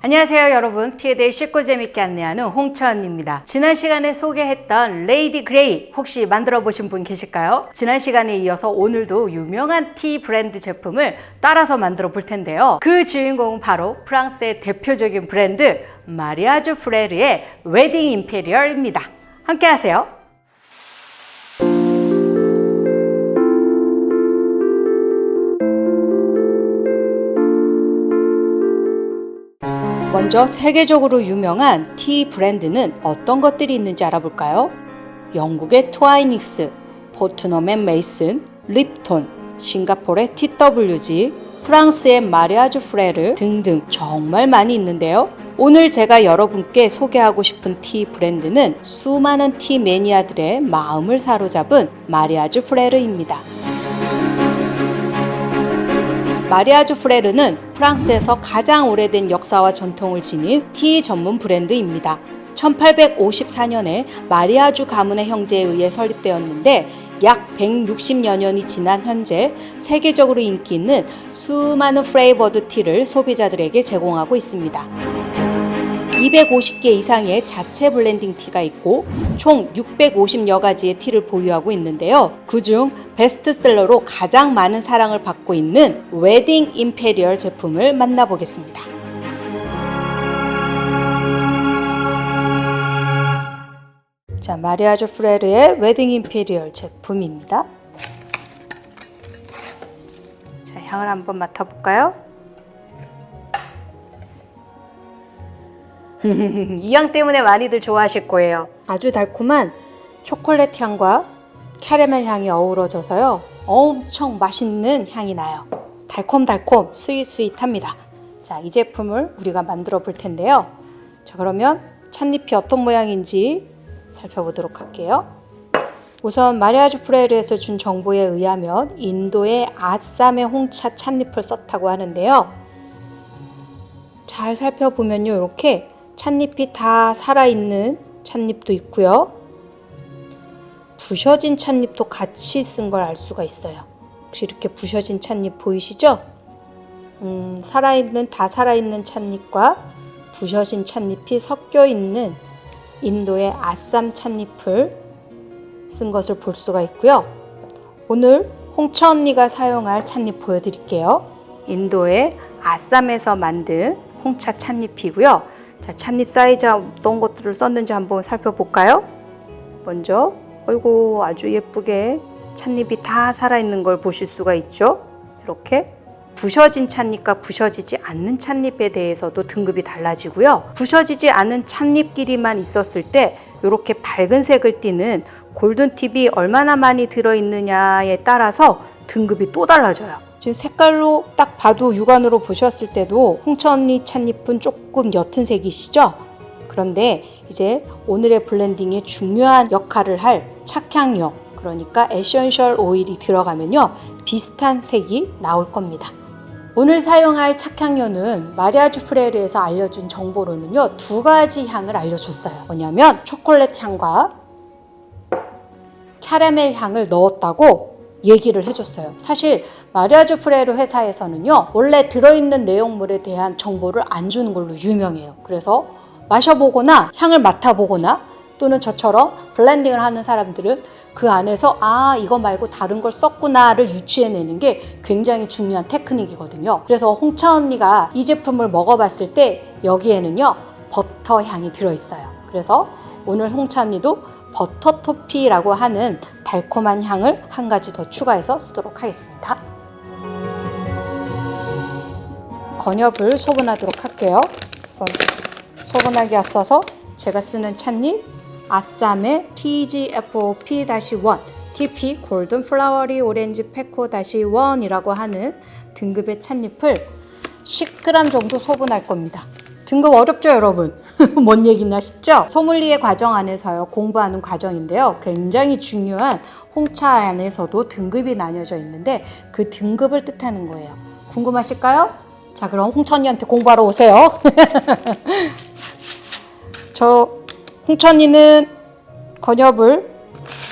안녕하세요 여러분, 티에 대해 쉽고 재밌게 안내하는 홍차언니입니다. 지난 시간에 소개했던 레이디 그레이 혹시 만들어 보신 분 계실까요? 지난 시간에 이어서 오늘도 유명한 티 브랜드 제품을 따라서 만들어 볼 텐데요. 그 주인공은 바로 프랑스의 대표적인 브랜드 마리아주 프레르의 웨딩 임페리얼입니다. 함께 하세요. 먼저 세계적으로 유명한 티 브랜드는 어떤 것들이 있는지 알아볼까요? 영국의 트와이닉스, 포트넘의 메이슨, 립톤, 싱가포르의 TWG, 프랑스의 마리아주 프레르 등등 정말 많이 있는데요. 오늘 제가 여러분께 소개하고 싶은 티 브랜드는 수많은 티 매니아들의 마음을 사로잡은 마리아주 프레르입니다. 마리아주 프레르는 프랑스에서 가장 오래된 역사와 전통을 지닌 티 전문 브랜드입니다. 1854년에 마리아주 가문의 형제에 의해 설립되었는데 약 160여 년이 지난 현재 세계적으로 인기 있는 수많은 플레이버드 티를 소비자들에게 제공하고 있습니다. 250개 이상의 자체 블렌딩 티가 있고 총 650여 가지의 티를 보유하고 있는데요. 그중 베스트셀러로 가장 많은 사랑을 받고 있는 웨딩 임페리얼 제품을 만나보겠습니다. 자, 마리아주 프레르의 웨딩 임페리얼 제품입니다. 자, 향을 한번 맡아볼까요? 이 향 때문에 많이들 좋아하실 거예요. 아주 달콤한 초콜릿 향과 캐러멜 향이 어우러져서요, 엄청 맛있는 향이 나요. 달콤달콤 스윗스윗합니다. 자, 이 제품을 우리가 만들어 볼 텐데요. 자, 그러면 찻잎이 어떤 모양인지 살펴보도록 할게요. 우선 마리아주 프레르에서 준 정보에 의하면 인도의 아쌈의 홍차 찻잎을 썼다고 하는데요. 잘 살펴보면요, 이렇게 찻잎이 다 살아있는 찻잎도 있고요. 부셔진 찻잎도 같이 쓴 걸 알 수가 있어요. 혹시 이렇게 부셔진 찻잎 보이시죠? 다 살아있는 찻잎과 부셔진 찻잎이 섞여 있는 인도의 아쌈 찻잎을 쓴 것을 볼 수가 있고요. 오늘 홍차 언니가 사용할 찻잎 보여드릴게요. 인도의 아쌈에서 만든 홍차 찻잎이고요. 자, 찻잎 사이즈 어떤 것들을 썼는지 한번 살펴볼까요? 먼저 아이고 아주 예쁘게 찻잎이 다 살아있는 걸 보실 수가 있죠. 이렇게 부셔진 찻잎과 부셔지지 않는 찻잎에 대해서도 등급이 달라지고요. 부셔지지 않은 찻잎끼리만 있었을 때 이렇게 밝은 색을 띠는 골든팁이 얼마나 많이 들어있느냐에 따라서 등급이 또 달라져요. 지금 색깔로 딱 봐도 육안으로 보셨을 때도 홍차 언니 찻잎은 조금 옅은 색이시죠? 그런데 이제 오늘의 블렌딩에 중요한 역할을 할 착향료, 그러니까 에센셜 오일이 들어가면요, 비슷한 색이 나올 겁니다. 오늘 사용할 착향료는 마리아주 프레르에서 알려준 정보로는요, 두 가지 향을 알려줬어요. 뭐냐면 초콜릿 향과 캐러멜 향을 넣었다고 얘기를 해줬어요. 사실 마리아주 프레르 회사에서는요, 원래 들어있는 내용물에 대한 정보를 안 주는 걸로 유명해요. 그래서 마셔보거나 향을 맡아보거나 또는 저처럼 블렌딩을 하는 사람들은 그 안에서 이거 말고 다른 걸 썼구나를 유추해내는 게 굉장히 중요한 테크닉이거든요. 그래서 홍차 언니가 이 제품을 먹어봤을 때 여기에는요, 버터 향이 들어있어요. 그래서 오늘 홍차 언니도 버터 토피라고 하는 달콤한 향을 한 가지 더 추가해서 쓰도록 하겠습니다. 건엽을 소분하도록 할게요. 우선 소분하기 앞서서 제가 쓰는 찻잎 아쌈의 TGFOP-1 TP 골든 플라워리 오렌지 페코-1이라고 하는 등급의 찻잎을 10g 정도 소분할 겁니다. 등급 어렵죠, 여러분? 뭔 얘기나 싶죠? 소믈리에 과정 안에서요, 공부하는 과정인데요. 굉장히 중요한 홍차 안에서도 등급이 나뉘어져 있는데 그 등급을 뜻하는 거예요. 궁금하실까요? 자, 그럼 홍차 언니한테 공부하러 오세요. 저 홍차 언니는 건엽을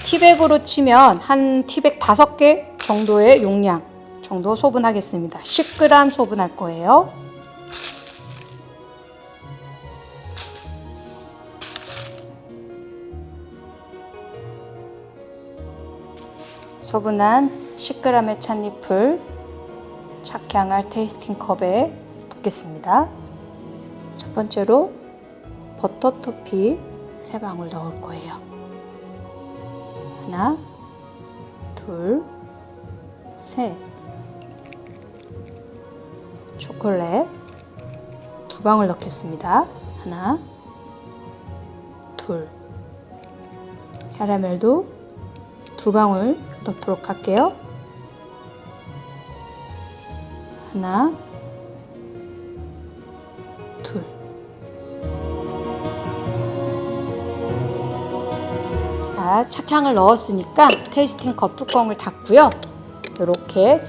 티백으로 치면 한 티백 5개 정도의 용량 정도 소분하겠습니다. 10g 소분할 거예요. 소분한 10g의 찻잎을 착향할 테이스팅 컵에 붓겠습니다. 첫 번째로 버터 토피 3방울 넣을 거예요. 하나, 둘, 셋. 초콜릿 2방울 넣겠습니다. 하나, 둘. 캐러멜도 2방울 넣도록 할게요. 하나, 둘. 자, 착향을 넣었으니까 테이스팅 컵 뚜껑을 닫고요. 이렇게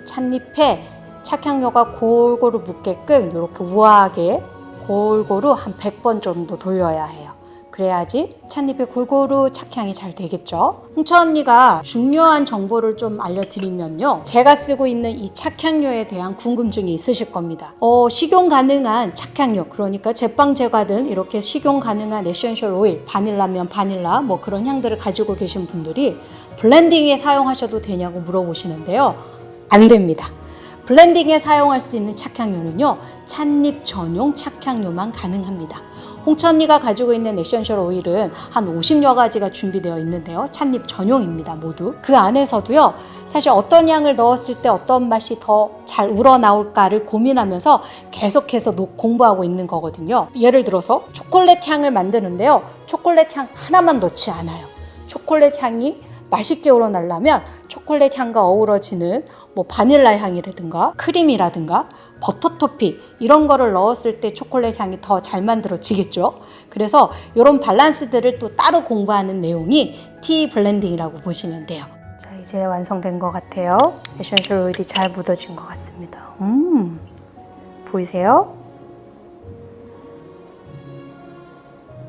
찻잎에 착향료가 골고루 묻게끔 이렇게 우아하게 골고루 한 100번 정도 돌려야 해요. 그래야지 찻잎에 골고루 착향이 잘 되겠죠. 홍차 언니가 중요한 정보를 좀 알려드리면요. 제가 쓰고 있는 이 착향료에 대한 궁금증이 있으실 겁니다. 식용 가능한 착향료, 그러니까 제빵 제과든 이렇게 식용 가능한 에센셜 오일, 바닐라면 바닐라 뭐 그런 향들을 가지고 계신 분들이 블렌딩에 사용하셔도 되냐고 물어보시는데요. 안 됩니다. 블렌딩에 사용할 수 있는 착향료는요, 찻잎 전용 착향료만 가능합니다. 홍차 언니가 가지고 있는 에센셜 오일은 한 50여 가지가 준비되어 있는데요. 찻잎 전용입니다, 모두. 그 안에서도요, 사실 어떤 향을 넣었을 때 어떤 맛이 더 잘 우러나올까를 고민하면서 계속해서 공부하고 있는 거거든요. 예를 들어서 초콜릿 향을 만드는데요. 초콜릿 향 하나만 넣지 않아요. 초콜릿 향이 맛있게 우러나려면 초콜릿 향과 어우러지는 뭐 바닐라 향이라든가 크림이라든가 버터 토피 이런 거를 넣었을 때 초콜릿 향이 더 잘 만들어지겠죠. 그래서 이런 밸런스들을 또 따로 공부하는 내용이 티 블렌딩이라고 보시면 돼요. 자, 이제 완성된 것 같아요. 에센셜 오일이 잘 묻어진 것 같습니다. 보이세요?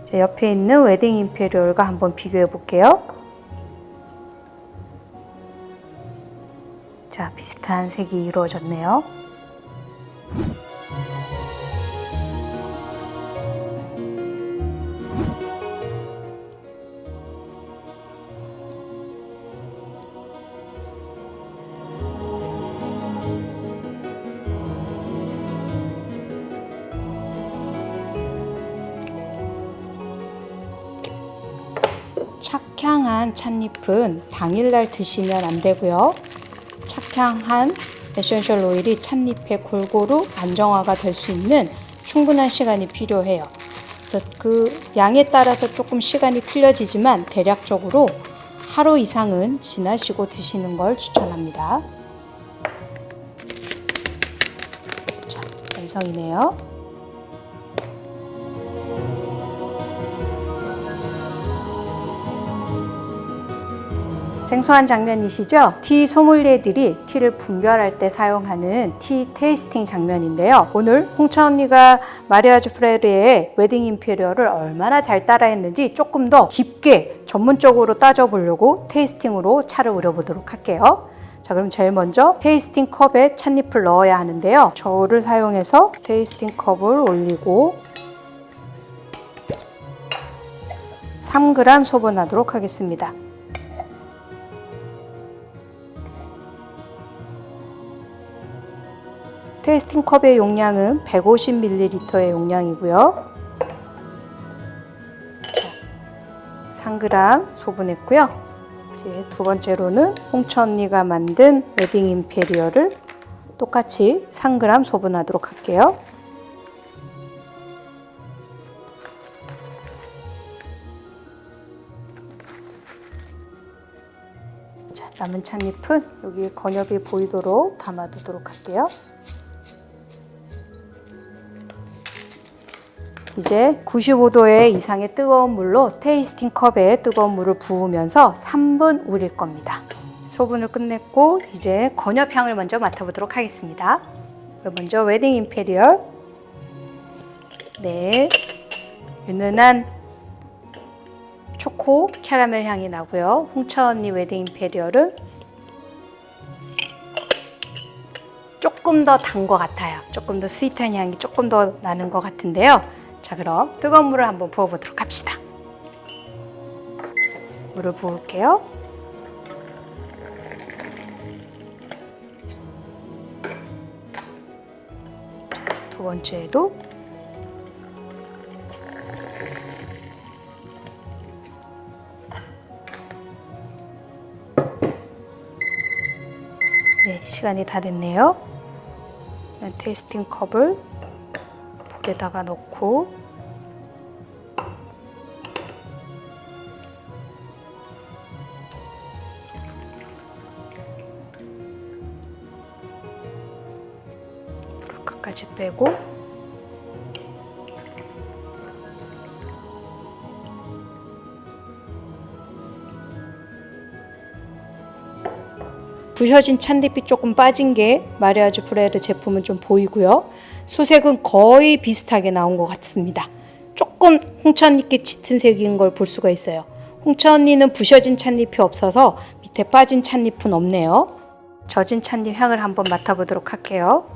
자, 옆에 있는 웨딩 임페리얼과 한번 비교해 볼게요. 자, 비슷한 색이 이루어졌네요. 착향한 찻잎은 당일날 드시면 안 되고요. 착향한 에센셜 오일이 찻잎에 골고루 안정화가 될 수 있는 충분한 시간이 필요해요. 그래서 그 양에 따라서 조금 시간이 틀려지지만 대략적으로 하루 이상은 지나시고 드시는 걸 추천합니다. 자, 완성이네요. 생소한 장면이시죠? 티 소믈리에들이 티를 분별할 때 사용하는 티 테이스팅 장면인데요. 오늘 홍차 언니가 마리아주 프레리의 웨딩 임페리얼을 얼마나 잘 따라했는지 조금 더 깊게 전문적으로 따져보려고 테이스팅으로 차를 우려보도록 할게요. 자, 그럼 제일 먼저 테이스팅 컵에 찻잎을 넣어야 하는데요. 저울을 사용해서 테이스팅 컵을 올리고 3g 소분하도록 하겠습니다. 테이스팅 컵의 용량은 150ml의 용량이고요. 3g 소분했고요. 이제 두 번째로는 홍차 언니가 만든 웨딩 임페리얼을 똑같이 3g 소분하도록 할게요. 자, 남은 찻잎은 여기 건엽이 보이도록 담아두도록 할게요. 이제 95도의 이상의 뜨거운 물로 테이스팅 컵에 뜨거운 물을 부으면서 3분 우릴 겁니다. 소분을 끝냈고 이제 건엽향을 먼저 맡아보도록 하겠습니다. 먼저 웨딩 임페리얼, 네, 은은한 초코 캐러멜 향이 나고요. 홍차 언니 웨딩 임페리얼은 조금 더 단 것 같아요. 조금 더 스윗한 향이 조금 더 나는 것 같은데요. 자, 그럼 뜨거운 물을 한번 부어보도록 합시다. 물을 부을게요. 두 번째에도 네, 시간이 다 됐네요. 테이스팅 컵을 볼에다가 넣고 물까지 빼고 부셔진 찻잎이 조금 빠진 게 마리아주 프레르 제품은 좀 보이고요. 수색은 거의 비슷하게 나온 것 같습니다. 조금 홍차잎이 짙은 색인 걸 볼 수가 있어요. 홍차 언니는 부셔진 찻잎이 없어서 밑에 빠진 찻잎은 없네요. 젖은 찻잎 향을 한번 맡아보도록 할게요.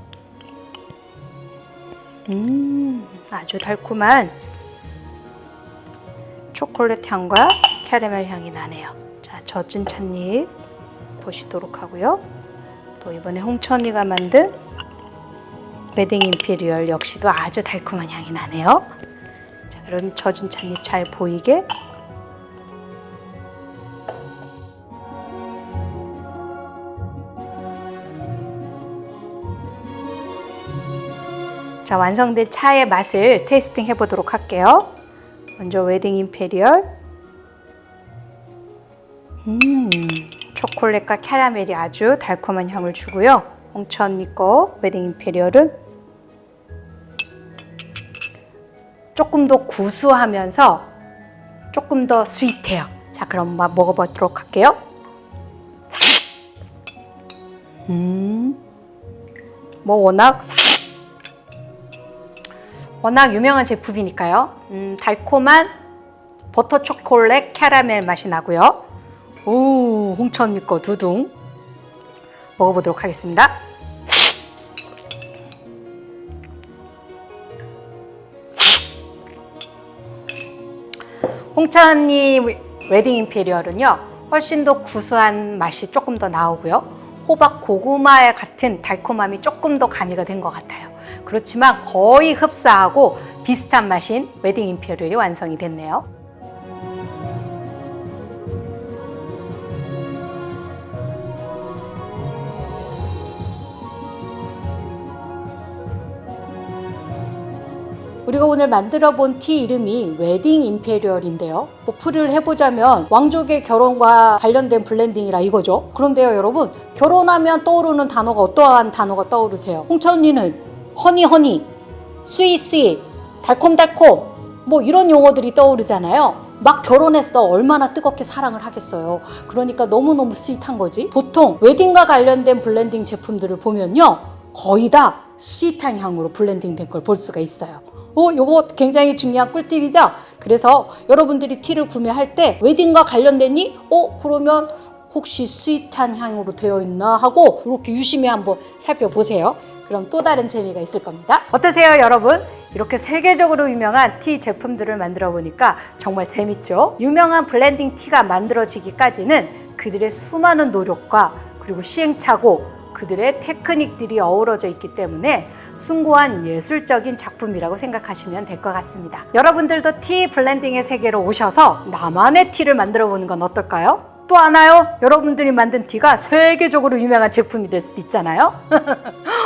아주 달콤한 초콜릿 향과 캐러멜 향이 나네요. 자, 젖은 찻잎 보시도록 하고요. 또 이번에 홍차 언니가 만든 웨딩 임페리얼 역시도 아주 달콤한 향이 나네요. 자, 그럼 젖은 찻잎 잘 보이게 자, 완성된 차의 맛을 테이스팅 해보도록 할게요. 먼저 웨딩 임페리얼 초콜릿과 캐러멜이 아주 달콤한 향을 주고요. 홍차 언니 거 웨딩 임페리얼은 조금 더 구수하면서 조금 더 스윗해요. 자, 그럼 먹어보도록 할게요. 뭐 워낙 유명한 제품이니까요. 달콤한 버터 초콜릿 캐러멜 맛이 나고요. 오, 홍차 언니 거 두둥 먹어보도록 하겠습니다. 홍차 언니 웨딩 임페리얼은요, 훨씬 더 구수한 맛이 조금 더 나오고요. 호박 고구마 같은 달콤함이 조금 더 가미가 된 것 같아요. 그렇지만 거의 흡사하고 비슷한 맛인 웨딩 임페리얼이 완성이 됐네요. 우리가 오늘 만들어 본 티 이름이 웨딩 임페리얼인데요. 뭐 풀이를 해보자면 왕족의 결혼과 관련된 블렌딩이라 이거죠. 그런데요, 여러분, 결혼하면 떠오르는 단어가 어떠한 단어가 떠오르세요? 홍차 언니는 허니, 스윗, 달콤 뭐 이런 용어들이 떠오르잖아요. 막 결혼했어. 얼마나 뜨겁게 사랑을 하겠어요. 그러니까 너무너무 스윗한 거지. 보통 웨딩과 관련된 블렌딩 제품들을 보면요, 거의 다 스윗한 향으로 블렌딩 된 걸 볼 수가 있어요. 요거 굉장히 중요한 꿀팁이죠. 그래서 여러분들이 티를 구매할 때 웨딩과 관련되니 그러면 혹시 스윗한 향으로 되어 있나 하고 이렇게 유심히 한번 살펴보세요. 그럼 또 다른 재미가 있을 겁니다. 어떠세요, 여러분? 이렇게 세계적으로 유명한 티 제품들을 만들어 보니까 정말 재밌죠? 유명한 블렌딩 티가 만들어지기까지는 그들의 수많은 노력과 그리고 시행착오, 그들의 테크닉들이 어우러져 있기 때문에 숭고한 예술적인 작품이라고 생각하시면 될 것 같습니다. 여러분들도 티 블렌딩의 세계로 오셔서 나만의 티를 만들어 보는 건 어떨까요? 또 하나요? 여러분들이 만든 티가 세계적으로 유명한 제품이 될 수도 있잖아요.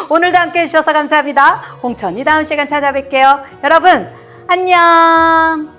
오늘도 함께 해주셔서 감사합니다. 홍차 언니 다음 시간 찾아뵐게요. 여러분 안녕.